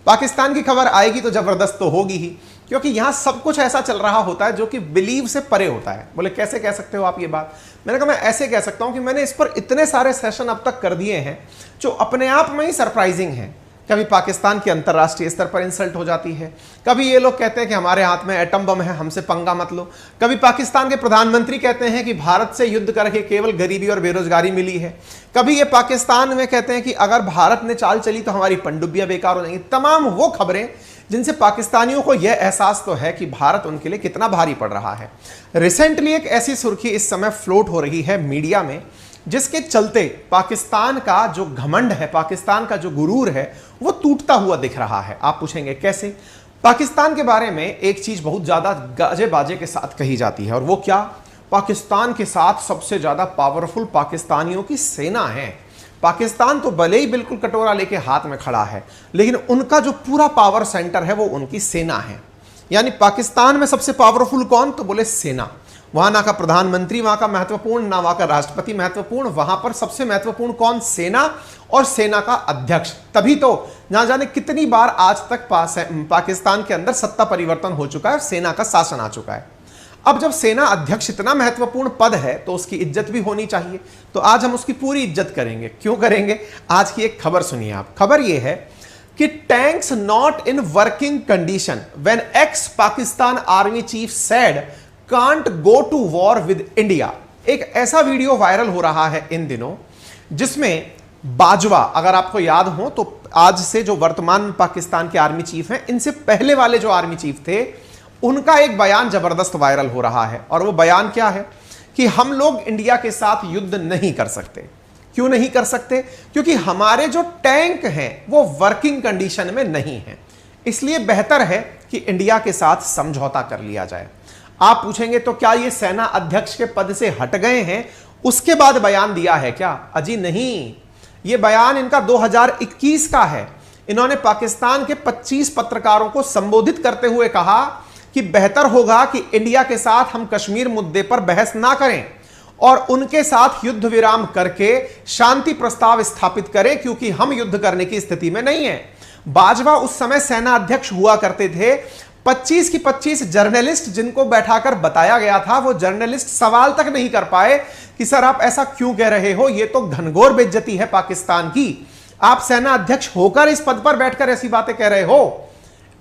पाकिस्तान की खबर आएगी तो जबरदस्त तो होगी ही, क्योंकि यहां सब कुछ ऐसा चल रहा होता है जो कि बिलीव से परे होता है। बोले कैसे कह सकते हो आप ये बात? मैंने कहा मैं ऐसे कह सकता हूं कि मैंने इस पर इतने सारे सेशन अब तक कर दिए हैं जो अपने आप में ही सरप्राइजिंग है। कभी पाकिस्तान की अंतर्राष्ट्रीय स्तर पर इंसल्ट हो जाती है, कभी ये लोग कहते हैं कि हमारे हाथ में एटम बम है, हमसे पंगा मत लो, कभी पाकिस्तान के प्रधानमंत्री कहते हैं कि भारत से युद्ध करके केवल गरीबी और बेरोजगारी मिली है, कभी ये पाकिस्तान में कहते हैं कि अगर भारत ने चाल चली तो हमारी पनडुब्बियां बेकार हो जाएंगी। तमाम वो खबरें जिनसे पाकिस्तानियों को यह एहसास तो है कि भारत उनके लिए कितना भारी पड़ रहा है। रिसेंटली एक ऐसी सुर्खी इस समय फ्लोट हो रही है मीडिया में जिसके चलते पाकिस्तान का जो घमंड है, पाकिस्तान का जो गुरूर है, वो टूटता हुआ दिख रहा है। आप पूछेंगे कैसे? पाकिस्तान के बारे में एक चीज बहुत ज्यादा गाजे बाजे के साथ कही जाती है, और वो क्या? पाकिस्तान के साथ सबसे ज्यादा पावरफुल पाकिस्तानियों की सेना है। पाकिस्तान तो भले ही बिल्कुल कटोरा लेके हाथ में खड़ा है, लेकिन उनका जो पूरा पावर सेंटर है वो उनकी सेना है। यानी पाकिस्तान में सबसे पावरफुल कौन? तो बोले सेना। वहां ना का प्रधानमंत्री वहां का महत्वपूर्ण, ना वहां का राष्ट्रपति महत्वपूर्ण, वहां पर सबसे महत्वपूर्ण कौन? सेना, और सेना का अध्यक्ष। तभी तो ना जाने कितनी बार आज तक पाकिस्तान के अंदर सत्ता परिवर्तन हो चुका है, सेना का शासन आ चुका है। अब जब सेना अध्यक्ष इतना महत्वपूर्ण पद है तो उसकी इज्जत भी होनी चाहिए। तो आज हम उसकी पूरी इज्जत करेंगे। क्यों करेंगे? आज की एक खबर सुनिए आप। खबर यह है कि tanks not in working condition when ex Pakistan army chief said can't go to war with India. एक ऐसा वीडियो वायरल हो रहा है इन दिनों जिसमें बाजवा, अगर आपको याद हो तो आज से जो वर्तमान पाकिस्तान के आर्मी चीफ हैं, इनसे पहले वाले जो आर्मी चीफ थे, उनका एक बयान जबरदस्त वायरल हो रहा है। और वो बयान क्या है कि हम लोग इंडिया के साथ युद्ध नहीं कर सकते। क्यों नहीं कर सकते? क्योंकि हमारे जो टैंक हैं वो वर्किंग कंडीशन में नहीं है, इसलिए बेहतर है कि इंडिया के साथ समझौता कर लिया जाए। आप पूछेंगे तो क्या ये सेना अध्यक्ष के पद से हट गए हैं उसके बाद बयान दिया है क्या? अजी नहीं, ये बयान इनका 2021 का है। इन्होंने पाकिस्तान के 25 पत्रकारों को संबोधित करते हुए कहा कि बेहतर होगा कि इंडिया के साथ हम कश्मीर मुद्दे पर बहस ना करें और उनके साथ युद्ध विराम करके शांति प्रस्ताव स्थापित करें, क्योंकि हम युद्ध करने की स्थिति में नहीं है। बाजवा उस समय सेना अध्यक्ष हुआ करते थे। 25 की 25 जर्नलिस्ट जिनको बैठाकर बताया गया था, वो जर्नलिस्ट सवाल तक नहीं कर पाए कि सर आप ऐसा क्यों कह रहे हो, ये तो घनघोर बेइज्जती है पाकिस्तान की। आप सेना अध्यक्ष होकर इस पद पर बैठकर ऐसी बातें कह रहे हो।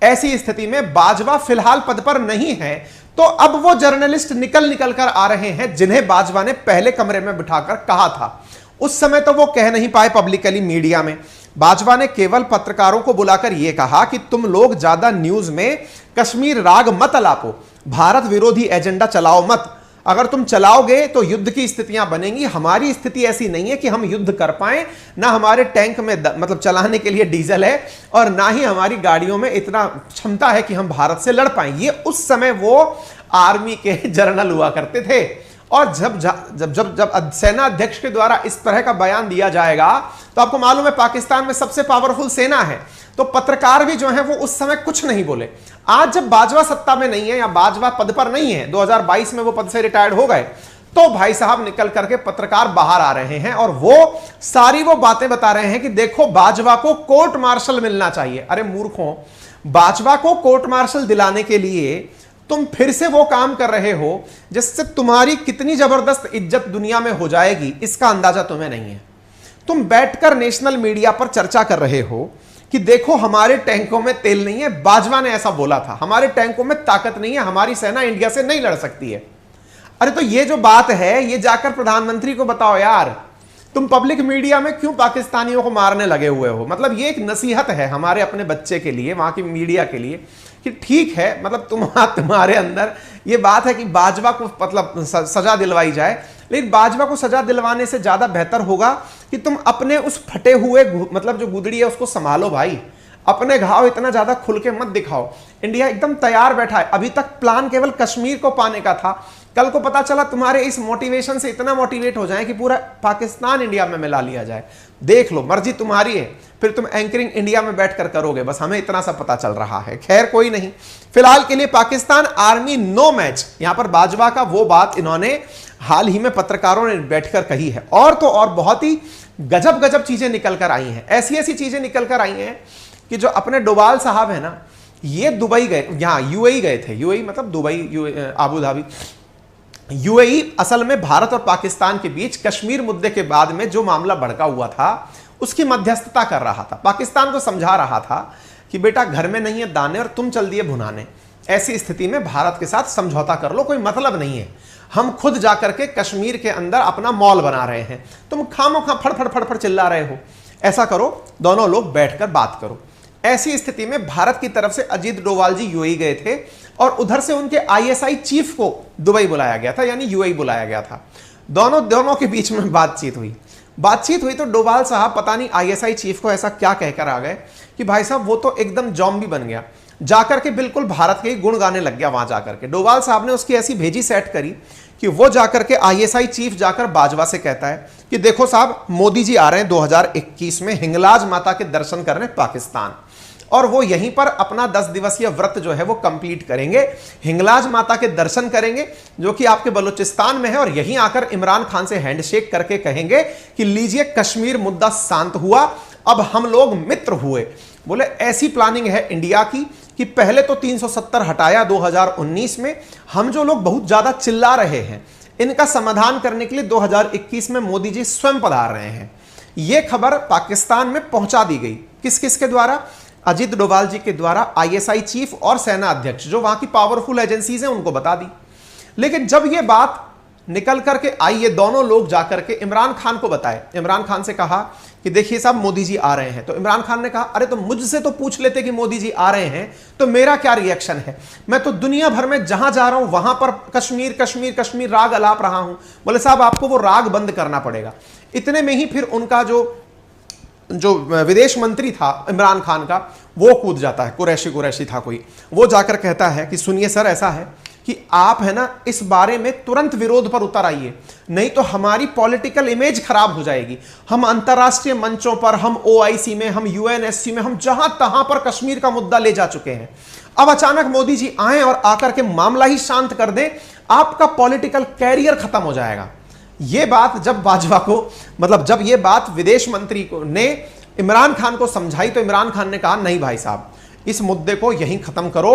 ऐसी स्थिति में बाजवा फिलहाल पद पर नहीं है, तो अब वो जर्नलिस्ट निकल कर आ रहे हैं जिन्हें बाजवा ने पहले कमरे में बिठाकर कहा था। उस समय तो वो कह नहीं पाए पब्लिकली मीडिया में। बाजवा ने केवल पत्रकारों को बुलाकर यह कहा कि तुम लोग ज्यादा न्यूज में कश्मीर राग मत अलापो, भारत विरोधी एजेंडा चलाओ मत। अगर तुम चलाओगे तो युद्ध की स्थितियां बनेंगी। हमारी स्थिति ऐसी नहीं है कि हम युद्ध कर पाए, ना हमारे टैंक में मतलब चलाने के लिए डीजल है, और ना ही हमारी गाड़ियों में इतना क्षमता है कि हम भारत से लड़ पाए। ये उस समय वो आर्मी के जनरल हुआ करते थे। और जब जब जब जब सेना अध्यक्ष के द्वारा इस तरह का बयान दिया जाएगा तो आपको मालूम है पाकिस्तान में सबसे पावरफुल सेना है, तो पत्रकार भी जो है वो उस समय कुछ नहीं बोले। आज जब बाजवा सत्ता में नहीं है या बाजवा पद पर नहीं है, 2022 में वो पद से रिटायर्ड हो गए, तो भाई साहब निकल करके पत्रकार बाहर आ रहे हैं और वो सारी वो बातें बता रहे हैं कि देखो बाजवा को कोर्ट मार्शल मिलना चाहिए। अरे मूर्खों, बाजवा को कोर्ट मार्शल दिलाने के लिए तुम फिर से वो काम कर रहे हो जिससे तुम्हारी कितनी जबरदस्त इज्जत दुनिया में हो जाएगी, इसका अंदाजा तुम्हें नहीं है। तुम बैठकर नेशनल मीडिया पर चर्चा कर रहे हो कि देखो हमारे टैंकों में तेल नहीं है, बाजवा ने ऐसा बोला था, हमारे टैंकों में ताकत नहीं है, हमारी सेना इंडिया से नहीं लड़ सकती है। अरे तो ये जो बात है ये जाकर प्रधानमंत्री को बताओ यार। तुम पब्लिक मीडिया में क्यों पाकिस्तानियों को मारने लगे हुए हो? मतलब ये एक नसीहत है हमारे अपने बच्चे के लिए, वहां की मीडिया के लिए, कि ठीक है मतलब तुम्हारे अंदर ये बात है कि बाजवा को मतलब सजा दिलवाई जाए, लेकिन बाजवा को सजा दिलवाने से ज्यादा बेहतर होगा कि तुम अपने उस फटे हुए मतलब जो गुदड़ी है उसको संभालो भाई। अपने घाव इतना ज्यादा खुल के मत दिखाओ। इंडिया एकदम तैयार बैठा है। अभी तक प्लान केवल कश्मीर को पाने का था, कल को पता चला तुम्हारे इस मोटिवेशन से इतना मोटिवेट हो जाए कि पूरा पाकिस्तान इंडिया में मिला लिया जाए। देख लो, मर्जी तुम्हारी है, फिर तुम एंकरिंग इंडिया में बैठकर करोगे, बस हमें इतना सा पता चल रहा है। खैर कोई नहीं, फिलहाल के लिए पाकिस्तान आर्मी नो मैच। यहां पर बाजवा का वो बात इन्होंने हाल ही में पत्रकारों ने बैठकर कही है। और तो और बहुत ही गजब गजब चीजें निकल कर आई हैं, ऐसी ऐसी चीजें निकल कर आई हैं कि जो अपने डोभाल साहब है ना, ये दुबई गए, यहां यूएई गए थे, यूएई मतलब दुबई, आबू धाबी। यूएई असल में भारत और पाकिस्तान के बीच कश्मीर मुद्दे के बाद में जो मामला भड़का हुआ था उसकी मध्यस्थता कर रहा था, पाकिस्तान को समझा रहा था कि बेटा घर में नहीं है दाने और तुम चल दिए भुनाने, ऐसी स्थिति में भारत के साथ समझौता कर लो, कोई मतलब नहीं है, हम खुद जाकर के कश्मीर के अंदर अपना मॉल बना रहे हैं, तुम खामोखा फड़ फड़ चिल्ला रहे हो, ऐसा करो दोनों लोग बैठकर बात करो। ऐसी स्थिति में भारत की तरफ से अजीत डोभाल जी यूएई गए थे और उधर से उनके आईएसआई चीफ को दुबई बुलाया गया था, यानी यूएई बुलाया गया था। दोनों के बीच में बातचीत हुई तो डोभाल साहब पता नहीं आईएसआई चीफ को ऐसा क्या कहकर आ गए कि भाई साहब वो तो एकदम जॉम्बी बन गया, जाकर के बिल्कुल भारत के ही गुण गाने लग गया। वहां जाकर के डोभाल साहब ने उसकी ऐसी भेजी सेट करी कि वो जाकर के आईएसआई चीफ जाकर बाजवा से कहता है कि देखो साहब, मोदी जी आ रहे हैं 2021 में हिंगलाज माता के दर्शन करने पाकिस्तान, और वो यहीं पर अपना 10 दिवसीय व्रत जो है वो कंप्लीट करेंगे, हिंगलाज माता के दर्शन करेंगे जो कि आपके बलूचिस्तान में है, और यहीं आकर इमरान खान से हैंडशेक करके कहेंगे कि लीजिए कश्मीर मुद्दा शांत हुआ, अब हम लोग मित्र हुए। बोले ऐसी प्लानिंग है इंडिया की कि पहले तो 370 हटाया 2019 में, हम जो लोग बहुत ज्यादा चिल्ला रहे हैं इनका समाधान करने के लिए 2021 में मोदी जी स्वयं पधार रहे हैं। यह खबर पाकिस्तान में पहुंचा दी गई, किस किस के द्वारा? अजीत डोभाल जी के द्वारा आईएसआई चीफ और सेना अध्यक्ष जो वहां की पावरफुल एजेंसीज हैं उनको बता दी। लेकिन जब यह बात निकल करके आई, ये दोनों लोग जाकर के इमरान खान को बताए, इमरान खान से कहा कि देखिए साहब मोदी जी आ रहे हैं, तो इमरान खान ने कहा अरे तो मुझसे तो पूछ लेते कि मोदी जी आ रहे हैं तो मेरा क्या रिएक्शन है, मैं तो दुनिया भर में जहां जा रहा हूं वहां पर कश्मीर कश्मीर कश्मीर राग अलाप रहा हूं। बोले साहब आपको वो राग बंद करना पड़ेगा। इतने में ही फिर उनका जो विदेश मंत्री था इमरान खान का, वो कूद जाता है, कुरैशी था कोई, वो जाकर कहता है कि सुनिए सर, ऐसा है कि आप है ना इस बारे में तुरंत विरोध पर उतर आइए, नहीं तो हमारी पॉलिटिकल इमेज खराब हो जाएगी। हम अंतरराष्ट्रीय मंचों पर, हम ओआईसी में, हम यूएनएससी में, हम जहां तहां पर कश्मीर का मुद्दा ले जा चुके हैं। अब अचानक मोदी जी आए और आकर के मामला ही शांत कर दें, आपका पॉलिटिकल कैरियर खत्म हो जाएगा। यह बात जब बाजवा को, मतलब जब यह बात विदेश मंत्री को ने इमरान खान को समझाई तो इमरान खान ने कहा नहीं भाई साहब, इस मुद्दे को यहीं खत्म करो,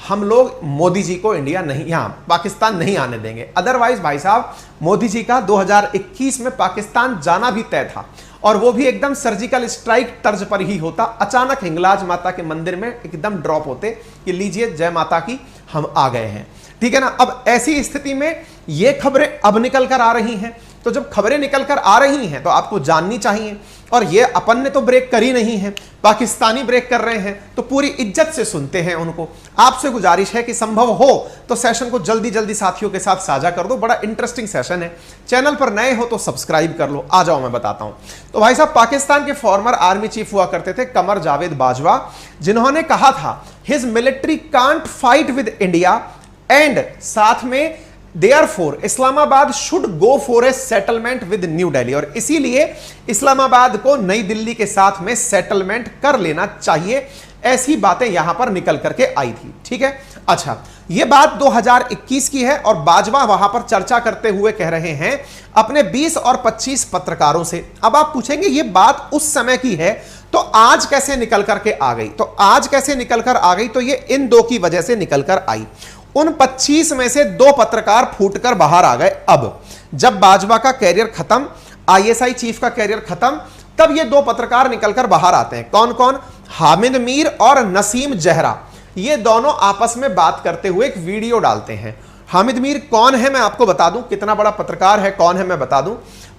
हम लोग मोदी जी को इंडिया नहीं, यहां पाकिस्तान नहीं आने देंगे। अदरवाइज भाई साहब मोदी जी का 2021 में पाकिस्तान जाना भी तय था, और वो भी एकदम सर्जिकल स्ट्राइक तर्ज पर ही होता। अचानक हिंगलाज माता के मंदिर में एकदम ड्रॉप होते कि लीजिए जय माता की, हम आ गए हैं, ठीक है ना। अब ऐसी स्थिति में ये खबरें अब निकल कर आ रही हैं, तो जब खबरें निकल कर आ रही हैं तो आपको जाननी चाहिए, और ये अपन ने तो ब्रेक करी नहीं है, पाकिस्तानी ब्रेक कर रहे हैं, तो पूरी इज्जत से सुनते हैं उनको। आपसे गुजारिश है कि संभव हो तो सेशन को जल्दी जल्दी साथियों के साथ साझा कर दो, बड़ा इंटरेस्टिंग सेशन है। चैनल पर नए हो तो सब्सक्राइब कर लो। आ जाओ मैं बताता हूं। तो भाई साहब, पाकिस्तान के फॉर्मर आर्मी चीफ हुआ करते थे कमर जावेद बाजवा, जिन्होंने कहा था his military can't fight with India and साथ में Therefore, Islamabad should go for a settlement with new Delhi, और इसीलिए इस्लामाबाद को नई दिल्ली के साथ में सेटलमेंट कर लेना चाहिए। ऐसी बातें यहां पर निकल करके आई थी, ठीक है। अच्छा, यह बात 2021 की है और बाजवा वहां पर चर्चा करते हुए कह रहे हैं अपने 20 और 25 पत्रकारों से। अब आप पूछेंगे यह बात उस समय की है तो आज कैसे निकल करके आ गई? तो आज कैसे निकल कर आ गई? तो ये इन दो की वजह से निकल कर आई। उन 25 में से 2 पत्रकार फूटकर बाहर आ गए। अब जब बाजवा का कैरियर खत्म, आईएसआई चीफ का कैरियर खत्म, तब ये 2 पत्रकार निकलकर बाहर आते हैं। कौन कौन? हामिद मीर और नसीम जहरा। ये दोनों आपस में बात करते हुए एक वीडियो डालते हैं। हामिद मीर कौन है मैं आपको बता दूं, कितना बड़ा पत्रकार है, कौन है मैं बता दूं।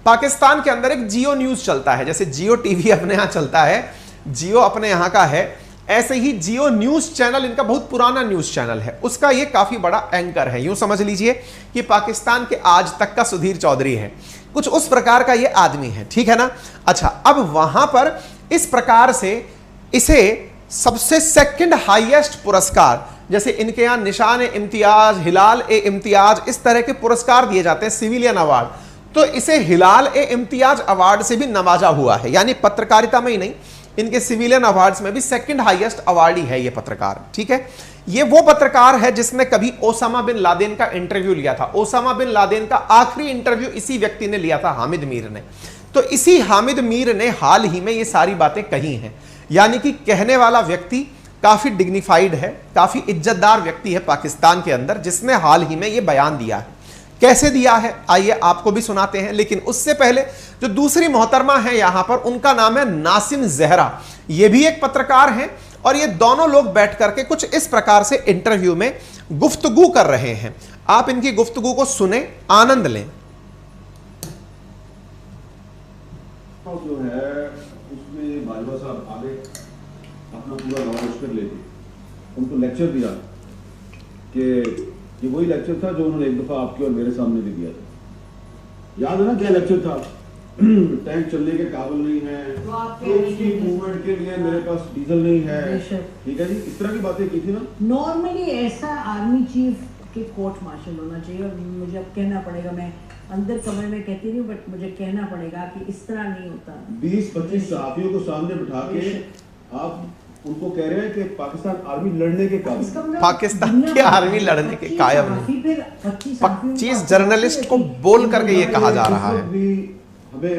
पाकिस्तान के अंदर एक जियो न्यूज चलता है, जैसे जियो टीवी अपने यहां चलता है, जियो अपने यहां का है, ऐसे ही जियो न्यूज चैनल इनका बहुत पुराना न्यूज चैनल है, उसका ये काफी बड़ा एंकर है। यूं समझ लीजिए कि पाकिस्तान के आज तक का सुधीर चौधरी है, कुछ उस प्रकार का ये आदमी है, ठीक है ना। अच्छा, अब वहां पर इस प्रकार से इसे सबसे सेकंड हाईएस्ट पुरस्कार, जैसे इनके यहां निशान ए इम्तियाज, हिलाल ए इम्तियाज, इस तरह के पुरस्कार दिए जाते हैं, सिविलियन अवार्ड, तो इसे हिलाल ए इम्तियाज अवार्ड से भी नवाजा हुआ है। यानी पत्रकारिता में ही नहीं, इनके सिविलियन अवार्ड्स में भी सेकंड हाईएस्ट अवार्डी है ये पत्रकार, ठीक है। ये वो पत्रकार है जिसने कभी ओसामा बिन लादेन का इंटरव्यू लिया था। ओसामा बिन लादेन का आखिरी इंटरव्यू इसी व्यक्ति ने लिया था, हामिद मीर ने। तो इसी हामिद मीर ने हाल ही में ये सारी बातें कही हैं। यानी कि कहने वाला व्यक्ति काफी डिग्निफाइड है, काफी इज्जतदार व्यक्ति है पाकिस्तान के अंदर, जिसने हाल ही में यह बयान दिया है। कैसे दिया है आइए आपको भी सुनाते हैं, लेकिन उससे पहले जो दूसरी मोहतरमा है यहां पर, उनका नाम है नासिम जहरा। ये भी एक पत्रकार हैं और ये दोनों लोग बैठ करके कुछ इस प्रकार से इंटरव्यू में गुफ्तगू कर रहे हैं। आप इनकी गुफ्तगू को सुने, आनंद लें। जो है उसमें बाजवा साहब आगे अपना पूरा लॉन्च कर लेते, उनको लेक्चर दिया कि ये वही लेक्चर था जो उन्होंने एक दफा आपके और मेरे सामने भी दिया था। याद है ना क्या लेक्चर था? टैंक चलने के काबिल नहीं है, तो उसकी मूवमेंट के लिए मेरे पास डीजल नहीं है, ठीक है जी, इस तरह की बातें की थी ना। नॉर्मली ऐसा आर्मी चीफ के कोर्ट मार्शल होना चाहिए, और मुझे अब कहना पड़ेगा, मैं अंदर कमरे में कहती नहीं, बट मुझे कहना पड़ेगा कि इस तरह नहीं होता। 20-25 सहाफियों को सामने बिठा के आप उनको कह रहे हैं कि पाकिस्तान आर्मी लड़ने के काबिल, पाकिस्तान की आर्मी लड़ने के कायम नहीं। 25 जर्नलिस्ट को बोल करके ये कहा जा रहा है। हमें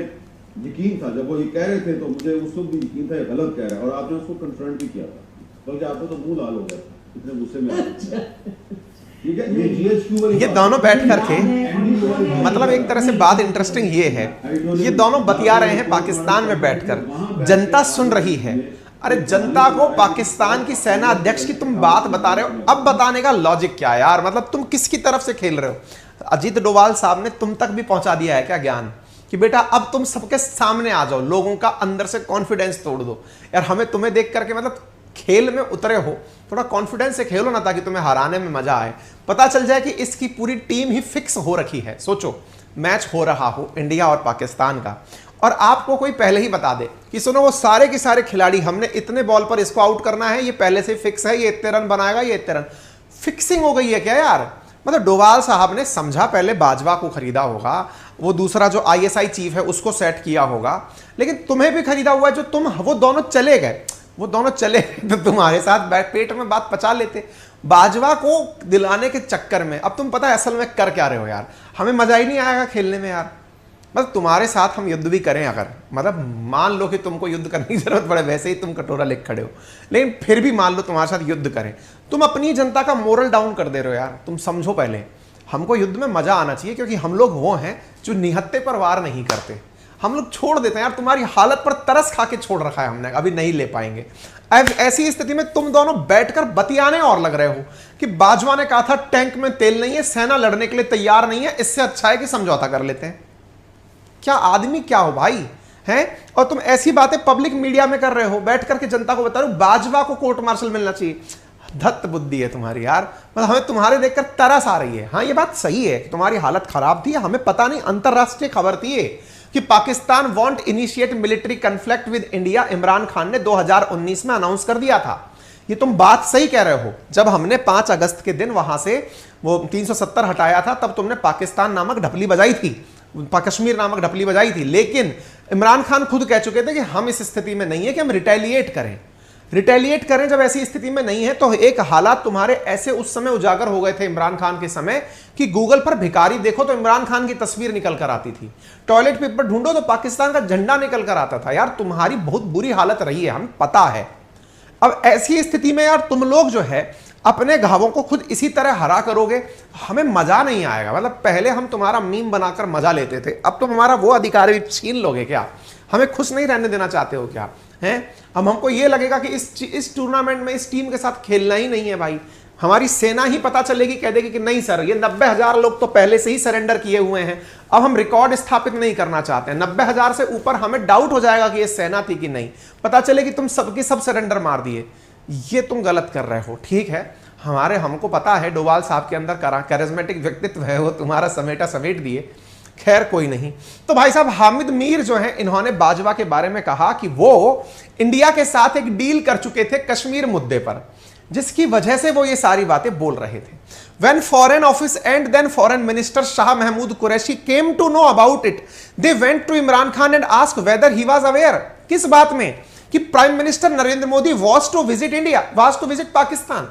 यकीन था जब वो ये कह रहे थे, तो मुझे उस वक्त भी यकीन था ये गलत कह रहा है, और आपने उसको कन्फ्रंट भी किया था, बल्कि आपको तो मुंह लाल हो गया इतने गुस्से में। ठीक है, ये दोनों बैठ करके, मतलब एक तरह से बात इंटरेस्टिंग ये है, ये दोनों बतिया रहे हैं पाकिस्तान में बैठकर, जनता सुन रही है। अरे जनता को पाकिस्तान की सेना अध्यक्ष की तुम बात बता रहे हो, अब बताने का लॉजिक क्या है यार? मतलब तुम किसकी तरफ से खेल रहे हो? अजीत डोभाल साहब ने तुम तक भी पहुंचा दिया है क्या ज्ञान कि बेटा अब तुम सबके सामने आ जाओ, लोगों का अंदर से कॉन्फिडेंस तोड़ दो यार। हमें तुम्हें देख करके, मतलब खेल में उतरे हो, थोड़ा कॉन्फिडेंस से खेलो ना, ताकि तुम्हें हराने में मजा आए। पता चल जाए कि इसकी पूरी टीम ही फिक्स हो रखी है। सोचो मैच हो रहा हो इंडिया और पाकिस्तान का, और आपको कोई पहले ही बता दे कि सुनो वो सारे के सारे खिलाड़ी, हमने इतने बॉल पर इसको आउट करना है, ये पहले से फिक्स है, ये इतने रन बनाएगा, ये इतने रन। फिक्सिंग हो गई है क्या यार? मतलब डोभाल साहब ने समझा पहले बाजवा को खरीदा होगा, वो दूसरा जो आईएसआई चीफ है उसको सेट किया होगा, लेकिन तुम्हें भी खरीदा हुआ है जो तुम, वो दोनों चले गए, वो दोनों चले गए तो तुम्हारे साथ पेट में बात पचा लेते। बाजवा को दिलाने के चक्कर में अब तुम पता है असल में कर क्या रहे हो यार? हमें मजा ही नहीं आएगा खेलने में यार। मतलब तुम्हारे साथ हम युद्ध भी करें अगर, मतलब मान लो कि तुमको युद्ध करने की जरूरत पड़े, वैसे ही तुम कटोरा लेके खड़े हो, लेकिन फिर भी मान लो तुम्हारे साथ युद्ध करें, तुम अपनी जनता का मोरल डाउन कर दे रहे हो यार। तुम समझो पहले, हमको युद्ध में मजा आना चाहिए, क्योंकि हम लोग वो हैं जो निहत्ते पर वार नहीं करते, हम लोग छोड़ देते हैं यार। तुम्हारी हालत पर तरस खा के छोड़ रखा है हमने, अभी नहीं ले पाएंगे। ऐसी स्थिति में तुम दोनों बैठकर बतियाने और लग रहे हो कि बाजवा ने कहा था टैंक में तेल नहीं है, सेना लड़ने के लिए तैयार नहीं है, इससे अच्छा है कि समझौता कर लेते हैं। क्या आदमी क्या हो भाई हैं? और तुम ऐसी बातें पब्लिक मीडिया में कर रहे हो, बैठ करके जनता को बता रहे हो बाजवा को कोर्ट मार्शल मिलना चाहिए। धत्त बुद्धि है तुम्हारी यार, मतलब हमें तुम्हारे देखकर तरस आ रही है। हाँ ये बात सही है कि तुम्हारी हालत खराब थी, हमें पता नहीं, अंतरराष्ट्रीय खबर थी ये कि Pakistan want initiate military conflict with India, Imran Khan ने 2019 में अनाउंस कर दिया था। ये तुम बात सही कह रहे हो। जब हमने 5 अगस्त के दिन वहां से वो 370 हटाया था, तब तुमने पाकिस्तान नामक ढपली बजाई थी, कश्मीर नामक ढपली बजाई थी, लेकिन इमरान खान खुद कह चुके थे कि हम इस स्थिति में नहीं है कि हम रिटेलिएट करें। रिटेलिएट करें जब ऐसी स्थिति में नहीं है, तो एक हालात तुम्हारे ऐसे उस समय उजागर हो गए थे इमरान खान के समय कि गूगल पर भिखारी देखो तो इमरान खान की तस्वीर निकल कर आती थी, टॉयलेट पेपर ढूंढो तो पाकिस्तान का झंडा निकल कर आता था। यार तुम्हारी बहुत बुरी हालत रही है, हमें पता है। अब ऐसी स्थिति में यार तुम लोग जो है अपने घावों को खुद इसी तरह हरा करोगे, हमें मजा नहीं आएगा। मतलब पहले हम तुम्हारा मीम बनाकर मजा लेते थे, अब तुम हमारा वो अधिकार भी छीन लोगे क्या? हमें खुश नहीं रहने देना चाहते हो क्या? हैं? अब हमको ये लगेगा कि इस टूर्नामेंट में इस टीम के साथ खेलना ही नहीं है भाई। हमारी सेना ही पता चलेगी, कह देगी कि नहीं सर, ये 90,000 लोग तो पहले से ही सरेंडर किए हुए हैं, अब हम रिकॉर्ड स्थापित नहीं करना चाहते हैं। 90,000 से ऊपर हमें डाउट हो जाएगा कि ये सेना थी कि नहीं, पता चले कि तुम सबके सब सरेंडर मार दिए। ये तुम गलत कर रहे हो, ठीक है। हमको पता है डोभाल साहब के अंदर कैरिज्मेटिक व्यक्तित्व है, वो तुम्हारा समेटा समेट दिए, खैर कोई नहीं। तो भाई साहब हामिद मीर जो है, इन्होंने बाजवा के बारे में कहा कि वो इंडिया के साथ एक डील कर चुके थे कश्मीर मुद्दे पर, जिसकी वजह से वो ये सारी बातें बोल रहे थे। When Foreign Office and then Foreign Minister Shah Mahmood Qureshi came to know about it, they went to Imran Khan and asked whether he was aware। किस बात में? कि prime minister Narendra Modi was to visit India, was to visit Pakistan.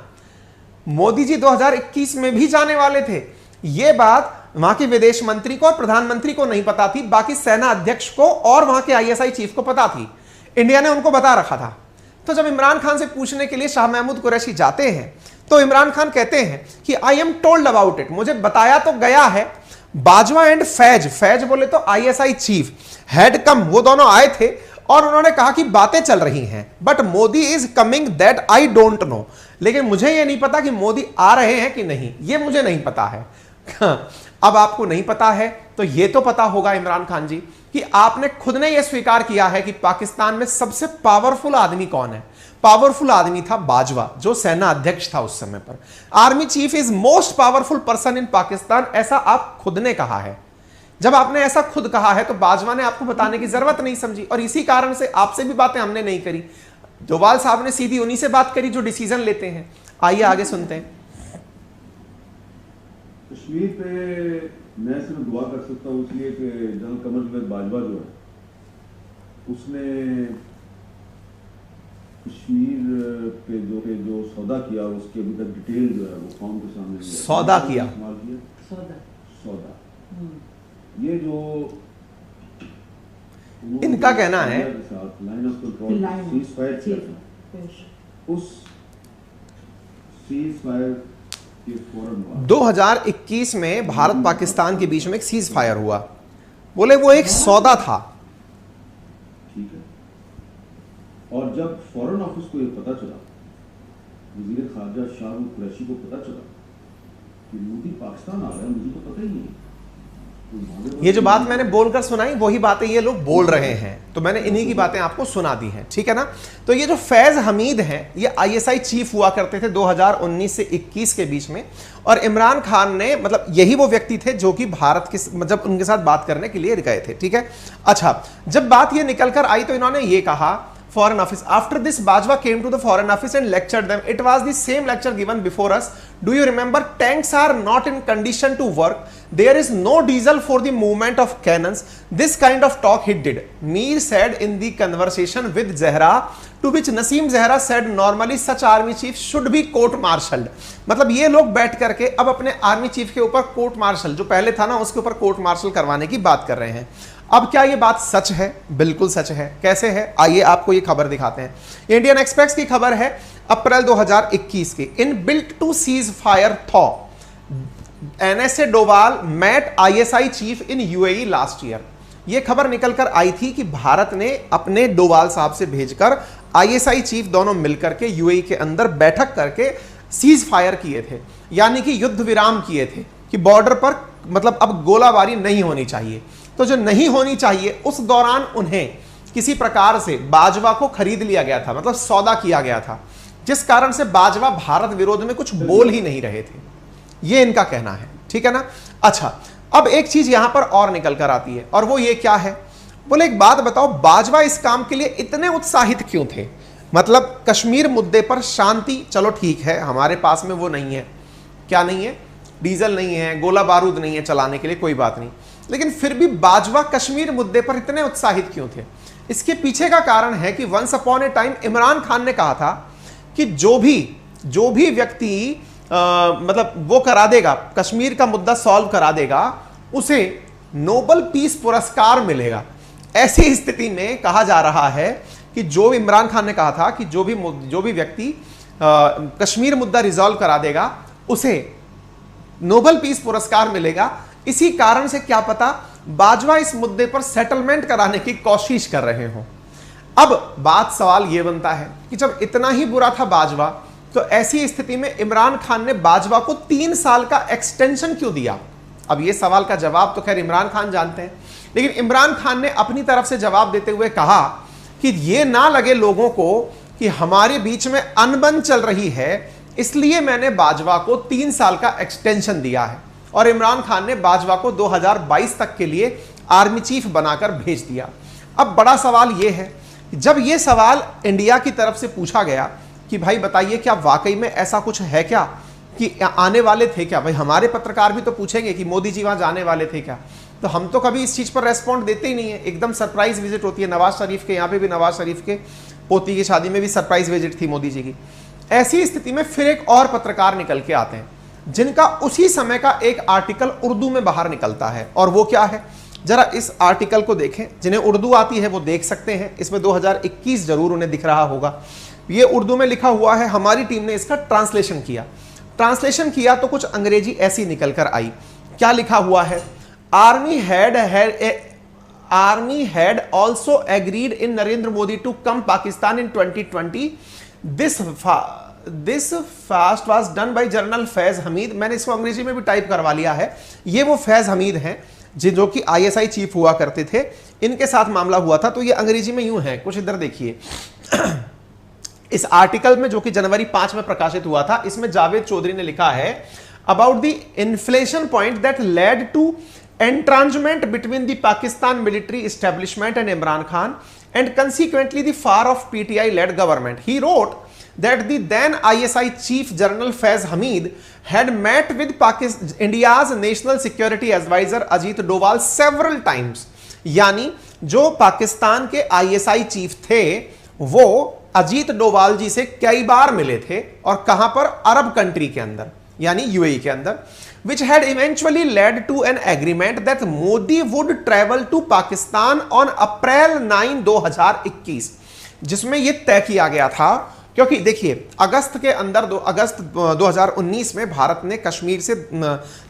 Modi ji 2021 में भी जाने वाले थे। यह बात वहां के विदेश मंत्री को और प्रधानमंत्री को नहीं पता थी, बाकी सेना अध्यक्ष को और वहां के आईएसआई चीफ को पता थी। इंडिया ने उनको बता रखा था। तो जब इमरान खान से पूछने के लिए शाह महमूद कुरैशी जाते हैं तो इमरान खान कहते हैं कि I am told about it, मुझे बताया तो गया है। बाजवा एंड फैज बोले तो आईएसआई चीफ हैड कम, वो दोनों आए थे और उन्होंने कहा कि बातें चल रही हैं, but Modi is coming that I don't know, लेकिन मुझे ये नहीं पता कि मोदी आ रहे हैं कि नहीं, ये मुझे नहीं पता है। अब आपको नहीं पता है तो ये तो पता होगा इमरान खान जी कि आपने खुद ने यह स्वीकार किया है कि पाकिस्तान में सबसे पावरफुल आदमी कौन है। पावरफुल आदमी था बाजवा, जो सेना अध्यक्ष था उस समय पर। Army chief is most powerful person in Pakistan, ऐसा आप खुद ने कहा है। जब आपने ऐसा खुद कहा है तो बाजवा ने आपको बताने की जरूरत नहीं समझी, और इसी कारण से आपसे भी बातें हमने नहीं करी। डोभाल साहब ने सीधी उन्हीं से बात करी जो डिसीजन लेते हैं। आइए आगे सुनते हैं। कश्मीर पे मैं सिर्फ दुआ कर सकता हूँ इसलिए कि जनरल कमर बाजवा जो है उसने कश्मीर पे जो सौदा किया उसकी अभी तक डिटेल जो है वो कौम के सामने सौदा किया सौदा ये जो इनका कहना है line of control cease fire, उस सीज फायर 2021 में भारत पाकिस्तान के बीच में एक सीज फायर हुआ, बोले वो एक सौदा था। ठीक है, और जब फॉरेन ऑफिस को ये पता चला, वजीर खारजा शाह कुरैशी को पता चला कि मोदी पाकिस्तान आ रहा है, मुझे तो पता ही नहीं। ये जो बात मैंने बोलकर सुनाई वही बातें ये लोग बोल रहे हैं, तो मैंने इन्हीं की बातें आपको सुना दी हैं, ठीक है ना। तो ये जो फैज हमीद हैं ये आईएसआई चीफ हुआ करते थे 2019 से 21 के बीच में, और इमरान खान ने मतलब यही वो व्यक्ति थे जो कि भारत के मतलब उनके साथ बात करने के लिए गए थे, ठीक है। अच्छा, जब बात ये निकल कर आई तो इन्होंने ये कहा Foreign Office. After this, Bajwa came to the Foreign Office and lectured them. It was the same lecture given before us. Do you remember? Tanks are not in condition to work. There is no diesel for the movement of cannons. This kind of talk he did. Mir said in the conversation with Zahra, to which Naseem Zahra said normally such army chief should be court-martialed. मतलब ये लोग बैठ करके अब अपने army chief के ऊपर court martial जो पहले था ना उसके ऊपर कोर्ट मार्शल करवाने की बात कर रहे हैं। अब क्या ये बात सच है? बिल्कुल सच है। कैसे है? आइए आपको ये खबर दिखाते हैं। इंडियन एक्सप्रेस की खबर है अप्रैल 2021 की। In built to cease fire though NSA Doval met ISI chief in UAE last year. ये खबर निकल कर आई थी कि भारत ने अपने डोभाल साहब से भेजकर आईएसआई चीफ दोनों मिलकर के यूएई के अंदर बैठक करके सीज फायर किए थे, यानी कि युद्ध विराम किए थे कि बॉर्डर पर मतलब अब गोलाबारी नहीं होनी चाहिए। तो जो नहीं होनी चाहिए उस दौरान उन्हें किसी प्रकार से बाजवा को खरीद लिया गया था, मतलब सौदा किया गया था, जिस कारण से बाजवा भारत विरोध में कुछ बोल ही नहीं रहे थे। ये इनका कहना है, ठीक है ना। अच्छा, अब एक चीज यहां पर और निकल कर आती है और वो ये क्या है, बोले एक बात बताओ, बाजवा इस काम के लिए इतने उत्साहित क्यों थे? मतलब कश्मीर मुद्दे पर शांति, चलो ठीक है, हमारे पास में वो नहीं है, क्या नहीं है, डीजल नहीं है, गोला बारूद नहीं है चलाने के लिए, कोई बात नहीं, लेकिन फिर भी बाजवा कश्मीर मुद्दे पर इतने उत्साहित क्यों थे? इसके पीछे का कारण है कि once upon a time Imran Khan ने कहा था कि जो भी व्यक्ति मतलब वो करा देगा, कश्मीर का मुद्दा सॉल्व करा देगा, उसे नोबेल पीस पुरस्कार मिलेगा। ऐसी स्थिति में कहा जा रहा है कि जो इमरान खान ने कहा था कि जो भी व्यक्ति कश्मीर मुद्दा रिजॉल्व करा देगा उसे नोबेल पीस पुरस्कार मिलेगा। इसी कारण से क्या पता बाजवा इस मुद्दे पर सेटलमेंट कराने की कोशिश कर रहे हो। अब बात सवाल यह बनता है कि जब इतना ही बुरा था बाजवा, तो ऐसी स्थिति में इमरान खान ने बाजवा को 3 साल का एक्सटेंशन क्यों दिया? अब यह सवाल का जवाब तो खैर इमरान खान जानते हैं, लेकिन इमरान खान ने अपनी तरफ से जवाब देते हुए कहा कि यह ना लगे लोगों को कि हमारे बीच में अनबन चल रही है, इसलिए मैंने बाजवा को 3 साल का एक्सटेंशन दिया है। और इमरान खान ने बाजवा को 2022 तक के लिए आर्मी चीफ बनाकर भेज दिया। अब बड़ा सवाल यह है, जब यह सवाल इंडिया की तरफ से पूछा गया कि भाई बताइए क्या वाकई में ऐसा कुछ है क्या, कि आने वाले थे क्या? भाई हमारे पत्रकार भी तो पूछेंगे कि मोदी जी वहां जाने वाले थे क्या? तो हम तो कभी इस चीज पर रेस्पॉन्ड देते ही नहीं है, एकदम सरप्राइज विजिट होती है। नवाज शरीफ के यहाँ पे भी, नवाज शरीफ के पोती की शादी में भी सरप्राइज विजिट थी मोदी जी की। ऐसी स्थिति में फिर एक और पत्रकार निकल के आते हैं जिनका उसी समय का एक आर्टिकल उर्दू में बाहर निकलता है, और वो क्या है, जरा इस आर्टिकल को देखें। जिन्हें उर्दू आती है वो देख सकते हैं, इसमें 2021 जरूर उन्हें दिख रहा होगा। ये उर्दू में लिखा हुआ है, हमारी टीम ने इसका ट्रांसलेशन किया। ट्रांसलेशन किया तो कुछ अंग्रेजी ऐसी निकल कर आई। क्या लिखा हुआ है? Army had also agreed in Narendra Modi to come Pakistan in 2020। This fast was done by general Faiz Hameed. मैंने इसको अंग्रेजी में भी टाइप करवा लिया है। ये वो फैज हमीद हैं जो कि ISI चीफ हुआ करते थे, इनके साथ मामला हुआ था। तो ये अंग्रेजी में यूं है, कुछ इधर देखिए। इस आर्टिकल में जो कि जनवरी 5 में प्रकाशित हुआ था, इसमें जावेद चौधरी ने लिखा है about the inflation point that led to estrangement between the Pakistan military establishment and Imran Khan and consequently the fall of PTI led government. He wrote that the then ISI chief General Faiz Hameed had met with India's national security advisor Ajit Doval several times। यानी जो पाकिस्तान के ISI chief थे वो अजीत डोवाल जी से कई बार मिले थे, और कहां पर? अरब कंट्री के अंदर, यानी UAE के अंदर, which had eventually led to an agreement that Modi would travel to Pakistan on April 9, 2021, जिसमें यह तय किया गया था। क्योंकि देखिए अगस्त के अंदर अगस्त 2019 में भारत ने कश्मीर से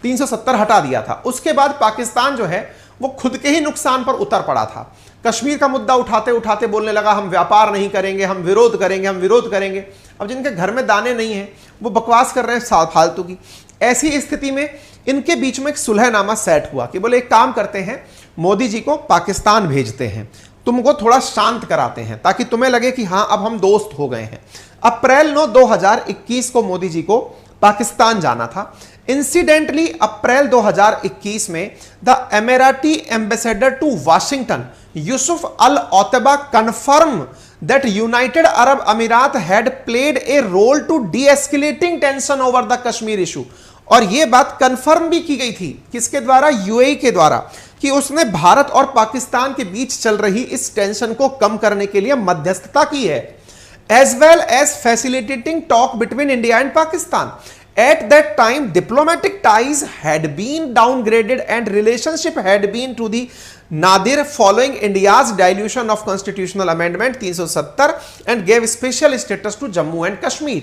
370 हटा दिया था। उसके बाद पाकिस्तान जो है वो खुद के ही नुकसान पर उतर पड़ा था। कश्मीर का मुद्दा उठाते उठाते बोलने लगा हम व्यापार नहीं करेंगे, हम विरोध करेंगे, हम विरोध करेंगे। अब जिनके घर में दाने नहीं हैं वो बकवास कर रहे हैं फालतू की। ऐसी स्थिति में इनके बीच में एक सुलहनामा सेट हुआ कि बोले एक काम करते हैं, मोदी जी को पाकिस्तान भेजते हैं, तुमको थोड़ा शांत कराते हैं ताकि तुम्हें लगे कि हां अब हम दोस्त हो गए हैं। अप्रैल 9, 2021 को मोदी जी को पाकिस्तान जाना था। इंसिडेंटली अप्रैल 2021 में the Emirati ambassador to Washington Yousef Al Otaiba confirm that United Arab Emirates had played a role to de-escalating tension over the Kashmir issue. और यह बात कंफर्म भी की गई थी, किसके द्वारा? UAE के द्वारा, कि उसने भारत और पाकिस्तान के बीच चल रही इस टेंशन को कम करने के लिए मध्यस्थता की है, as well as facilitating talk between India and Pakistan. At that time, diplomatic ties had been downgraded and relationship had been to the nadir following India's dilution of constitutional amendment 370 and gave special status to Jammu and Kashmir.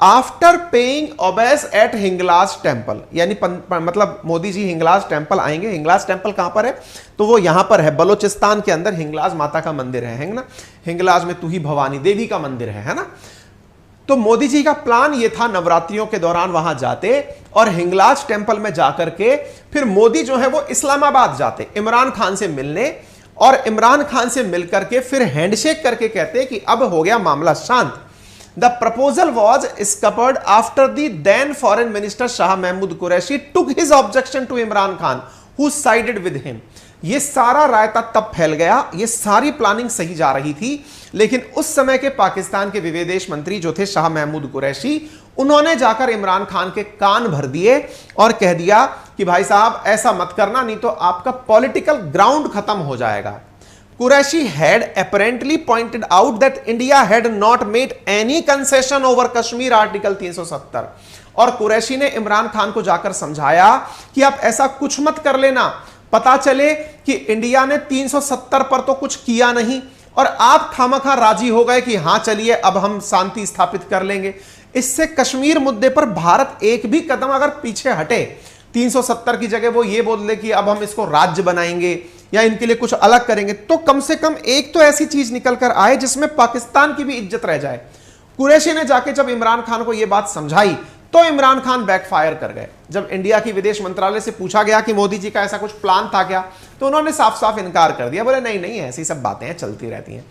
After paying obeisance at Hinglaj temple, यानी मतलब Modi ji Hinglaj temple आएंगे। Hinglaj temple कहां पर है? तो वो यहां पर है बलोचिस्तान के अंदर, हिंगलाज माता का मंदिर है ना। हिंगलाज में तू ही भवानी देवी का मंदिर है ना। तो मोदी जी का प्लान ये था नवरात्रियों के दौरान वहां जाते और हिंगलाज टेम्पल में जाकर के फिर मोदी जो है वो इस्लामाबाद जाते इमरान खान से मिलने, और इमरान खान से मिलकर के फिर हैंडशेक करके कहते कि अब हो गया मामला शांत। The proposal was scuppered after the then foreign minister Shah Mahmood Qureshi took his objection to Imran Khan, who sided with him। ये सारा रायता तब फैल गया, ये सारी प्लानिंग सही जा रही थी, लेकिन उस समय के पाकिस्तान के विदेश मंत्री जो थे शाह महमूद कुरैशी, उन्होंने जाकर इमरान खान के कान भर दिए और कह दिया कि भाई साहब ऐसा मत करना, नहीं तो आपका पॉलिटिकल ग्राउंड खत्म हो जाएगा। Qureshi had apparently pointed out that India had not made any concession over Kashmir Article 370, और कुरैशी ने इमरान खान को जाकर समझाया कि आप ऐसा कुछ मत कर लेना, पता चले कि इंडिया ने 370 पर तो कुछ किया नहीं और आप खामखा राजी हो गए कि हां चलिए अब हम शांति स्थापित कर लेंगे। इससे कश्मीर मुद्दे पर भारत एक भी कदम अगर पीछे हटे, 370 की जगह वो ये बोल दे कि अब हम इसको राज्य बनाएंगे या इनके लिए कुछ अलग करेंगे, तो कम से कम एक तो ऐसी चीज निकल कर आए जिसमें पाकिस्तान की भी इज्जत रह जाए। कुरैशी ने जाके जब इमरान खान को यह बात समझाई तो इमरान खान बैकफायर कर गए। जब इंडिया की विदेश मंत्रालय से पूछा गया कि मोदी जी का ऐसा कुछ प्लान था क्या, तो उन्होंने साफ साफ इनकार कर दिया, बोले नहीं नहीं ऐसी सब बातें हैं, चलती रहती हैं।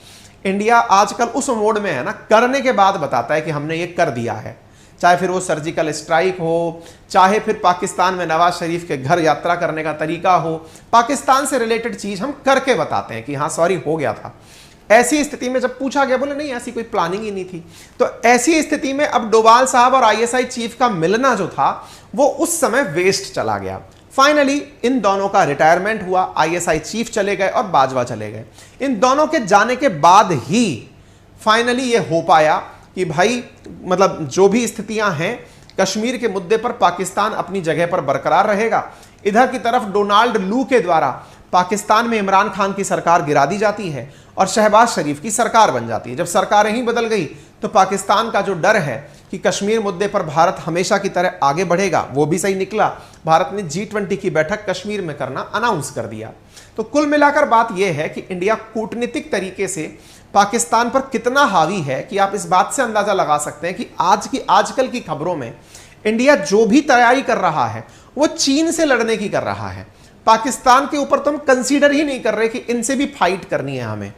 इंडिया आजकल उस मोड में है ना, करने के बाद बताता है कि हमने ये कर दिया है, चाहे फिर वो सर्जिकल स्ट्राइक हो, चाहे फिर पाकिस्तान में नवाज शरीफ के घर यात्रा करने का तरीका हो, पाकिस्तान से रिलेटेड चीज हम करके बताते हैं कि हाँ सॉरी हो गया था। ऐसी स्थिति में जब पूछा गया, बोले नहीं ऐसी कोई प्लानिंग ही नहीं थी। तो ऐसी स्थिति में अब डोभाल साहब और आईएसआई चीफ का मिलना जो था वो उस समय वेस्ट चला गया। फाइनली इन दोनों का रिटायरमेंट हुआ, आईएसआई चीफ चले गए और बाजवा चले गए। इन दोनों के जाने के बाद ही फाइनली ये हो पाया कि भाई मतलब जो भी स्थितियां हैं, कश्मीर के मुद्दे पर पाकिस्तान अपनी जगह पर बरकरार रहेगा। इधर की तरफ डोनाल्ड लू के द्वारा पाकिस्तान में इमरान खान की सरकार गिरा दी जाती है और शहबाज शरीफ की सरकार बन जाती है। जब सरकारें ही बदल गई तो पाकिस्तान का जो डर है कि कश्मीर मुद्दे पर भारत हमेशा की तरह आगे बढ़ेगा, वो भी सही निकला। भारत ने G20 की बैठक कश्मीर में करना अनाउंस कर दिया। तो कुल मिलाकर बात यह है कि इंडिया कूटनीतिक तरीके से पाकिस्तान पर कितना हावी है कि आप इस बात से अंदाजा लगा सकते हैं कि आजकल की खबरों में इंडिया जो भी तैयारी कर रहा है वो चीन से लड़ने की कर रहा है। पाकिस्तान के ऊपर तो हम कंसीडर ही नहीं कर रहे कि इनसे भी फाइट करनी है हमें।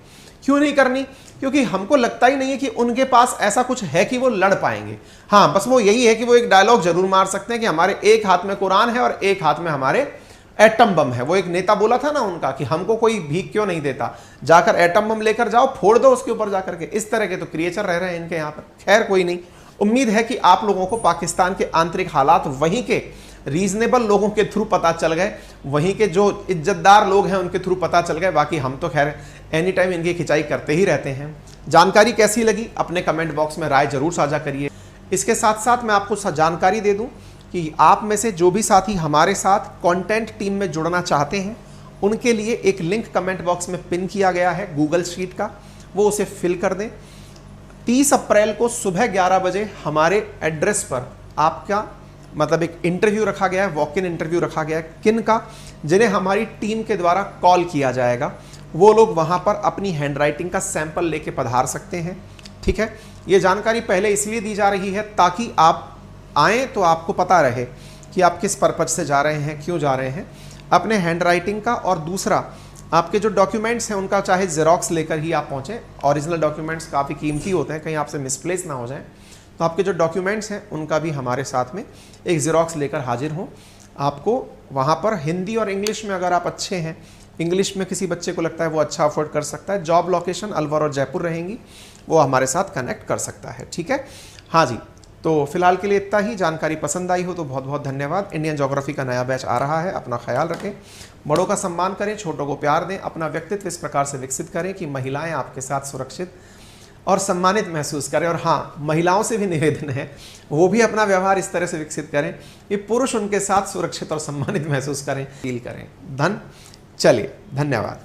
क्यों नहीं करनी? क्योंकि हमको लगता ही नहीं है कि उनके पास ऐसा कुछ है कि वो लड़ पाएंगे। हाँ, बस वो यही है कि वो एक डायलॉग जरूर मार सकते हैं कि हमारे एक हाथ में कुरान है और एक हाथ में हमारे एटम बम है। वो एक नेता बोला था ना उनका कि हमको कोई भीख क्यों नहीं देता, जाकर एटम बम लेकर जाओ, फोड़ दो उसके ऊपर जाकर के। इस तरह के तो क्रिएचर रह रहे हैं इनके यहाँ पर। खैर कोई नहीं, उम्मीद है कि आप लोगों को पाकिस्तान के आंतरिक हालात वहीं के रीजनेबल लोगों के थ्रू पता चल गए, वहीं के जो इज्जतदार लोग हैं उनके थ्रू पता चल गए। बाकी हम तो खैर एनी टाइम इनकी खिंचाई करते ही रहते हैं। जानकारी कैसी लगी अपने कमेंट बॉक्स में राय जरूर साझा करिए। इसके साथ साथ मैं आपको जानकारी दे दूं कि आप में से जो भी साथी हमारे साथ कंटेंट टीम में जुड़ना चाहते हैं उनके लिए एक लिंक कमेंट बॉक्स में पिन किया गया है गूगल शीट का, वो उसे फिल कर दें। 30 अप्रैल को सुबह 11 बजे हमारे एड्रेस पर आपका मतलब एक इंटरव्यू रखा गया है, वॉक इन इंटरव्यू रखा गया है। किन का? जिन्हें हमारी टीम के द्वारा कॉल किया जाएगा। वो लोग वहां पर अपनी हैंडराइटिंग का सैंपल लेके पधार सकते हैं। ठीक है, ये जानकारी पहले इसलिए दी जा रही है ताकि आप आएँ तो आपको पता रहे कि आप किस पर्पज से जा रहे हैं, क्यों जा रहे हैं, अपने हैंडराइटिंग का। और दूसरा, आपके जो डॉक्यूमेंट्स हैं उनका चाहे जेरोक्स लेकर ही आप पहुँचें। ओरिजिनल डॉक्यूमेंट्स काफ़ी कीमती होते हैं, कहीं आपसे मिसप्लेस ना हो जाए। तो आपके जो डॉक्यूमेंट्स हैं उनका भी हमारे साथ में एक जेरोक्स लेकर हाजिर हों। आपको वहाँ पर हिंदी और इंग्लिश में अगर आप अच्छे हैं, इंग्लिश में किसी बच्चे को लगता है वो अच्छा अफोर्ड कर सकता है, जॉब लोकेशन अलवर और जयपुर रहेंगी, वो हमारे साथ कनेक्ट कर सकता है। ठीक है, हाँ जी। तो फिलहाल के लिए इतना ही। जानकारी पसंद आई हो तो बहुत बहुत धन्यवाद। इंडियन ज्योग्राफी का नया बैच आ रहा है, अपना ख्याल रखें, बड़ों का सम्मान करें, छोटों को प्यार दें, अपना व्यक्तित्व इस प्रकार से विकसित करें कि महिलाएं आपके साथ सुरक्षित और सम्मानित महसूस करें। और हाँ, महिलाओं से भी निवेदन है वो भी अपना व्यवहार इस तरह से विकसित करें कि पुरुष उनके साथ सुरक्षित और सम्मानित महसूस करें, फील करें। चलिए, धन्यवाद।